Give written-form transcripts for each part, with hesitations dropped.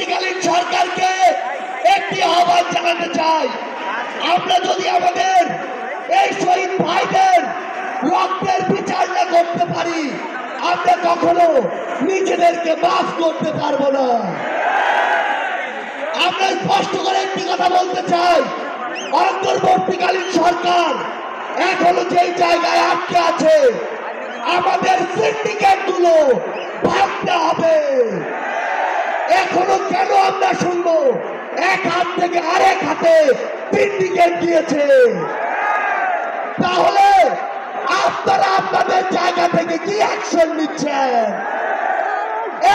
অন্তর্বর্তীকালীন সরকারকে একটি আহ্বান জানাতে চাই, আমরা যদি আমাদের এই শহীদ ভাইদের রক্তের বিচার না করতে পারি, আমরা কখনো নিজেদেরকে মাফ করতে পারবো না। আমরা স্পষ্ট করে একটি কথা বলতে চাই, অন্তর্বর্তীকালীন সরকার এখনো যেই জায়গায় আটকে আছে, আমাদের সিন্ডিকেট গুলো ভাঙতে হবে। এখনো কেন আমরা শুনবো এক হাত থেকে আরেক হাতে সিন্ডিকেট দিয়েছে? তাহলে আপনারা আপনাদের জায়গা থেকে কি অ্যাকশন নিচ্ছেন?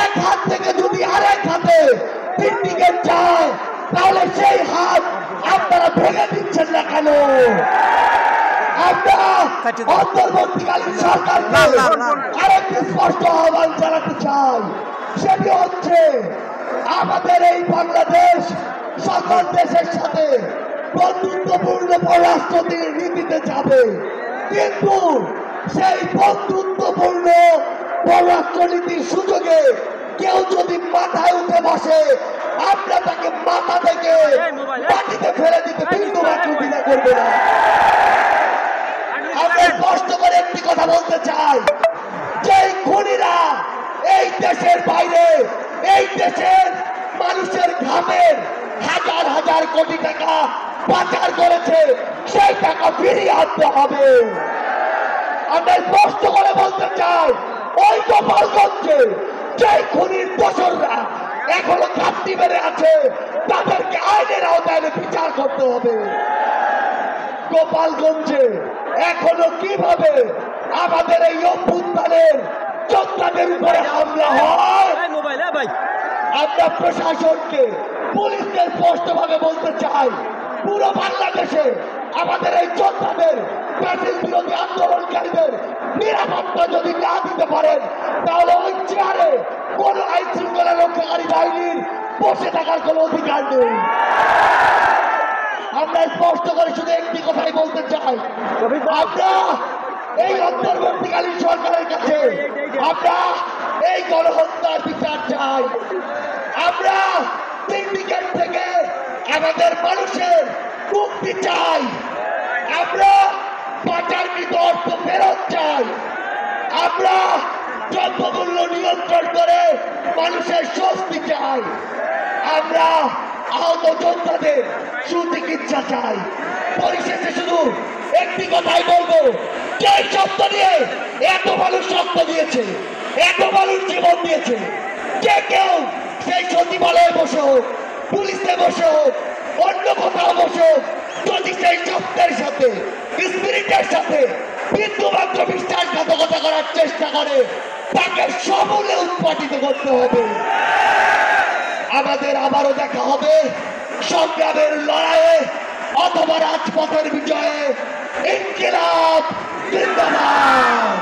এক হাত থেকে যদি আরেক হাতে সিন্ডিকেট যায়, তাহলে সেই হাত আপনারা ভেঙে দিচ্ছেন না কেন? আমরা অন্তর্বর্তীকালীন সরকারকে আরেকটি স্পষ্ট আহ্বান জানাতে চাই, সেটি হচ্ছে আমাদের এই বাংলাদেশ সকল দেশের সাথে বন্ধুত্বপূর্ণ পররাষ্ট্র নীতিতে যাবে, কিন্তু সেই বন্ধুত্বপূর্ণ পররাষ্ট্র নীতির সুযোগে কেউ যদি মাথায় উঠে বসে, আমরা তাকে মাথা থেকে মাটিতে ফেলে দিতে বিন্দু মাত্র দ্বিধা করবো না। আমরা স্পষ্ট করে একটি কথা বলতে চাই, যে খুনিরা এই দেশের বাইরে এই দেশের মানুষের ঘামের হাজার হাজার কোটি টাকা পাচার করেছে, সেই টাকা ফিরিয়ে আনতে হবে। আমরা স্পষ্ট করে বলতে চাই, ওই গোপালগঞ্জে যে খুনির দোসররা এখনো ঘাপটি মেরে আছে, তাদেরকে আইনের আওতায় বিচার করতে হবে। গোপালগঞ্জে এখনো কিভাবে আমাদের এই অভ্যুত্থানের যোদ্ধাদের উপরে হামলা হয়, আমরা প্রশাসনকে পুলিশকে স্পষ্ট ভাবে বলতে চাই, পুরো বাংলাদেশে আমাদের এই যোদ্ধাদের ফ্যাসিস্ট বিরোধী আন্দোলনকারীদের নিরাপত্তা যদি না দিতে পারেন, তাহলে ওই চেয়ারে কোন আইন শৃঙ্খলা রক্ষাকারী বাহিনীর বসে থাকার কোন অধিকার নেই। আমরা স্পষ্ট করে শুধু একটি কথাই বলতে চাই, আমরা এই অন্তর্বর্তীকালীন সরকারের কাছে আমরা এই গণহত্যার বিচার চাই। আমরা সিন্ডিকেট থেকে আমাদের মানুষের মুক্তি চাই। আমরা পাচারকৃত অর্থ ফেরত চাই। আমরা দ্রব্যমূল্য নিয়ন্ত্রণ করে মানুষের স্বস্তি চাই। আমরা আহত যোদ্ধাদের সুচিকিৎসা চাই। পরিশেষে শুধু একটি কথাই বলবো, যে শব্দ নিয়ে এত মানুষ রক্ত দিয়েছে, এত মানুষ জীবন দিয়েছে, যে কেউ সেই সচিবালয়ে বসে হোক, পুলিশে বসে হোক, অন্য কোথাও বসে হোক, যদি সেই শব্দের সাথে স্পিরিটের সাথে বিন্দুমাত্র বিশ্বাসঘাতকতা করার চেষ্টা করে, তাকে সমূলে উৎপাটিত করতে হবে। আমাদের আবারও দেখা হবে সংগ্রামের লড়াইয়ে অথবা রাজপথের বিজয়ে। ইনকিলাব জিন্দাবাদ।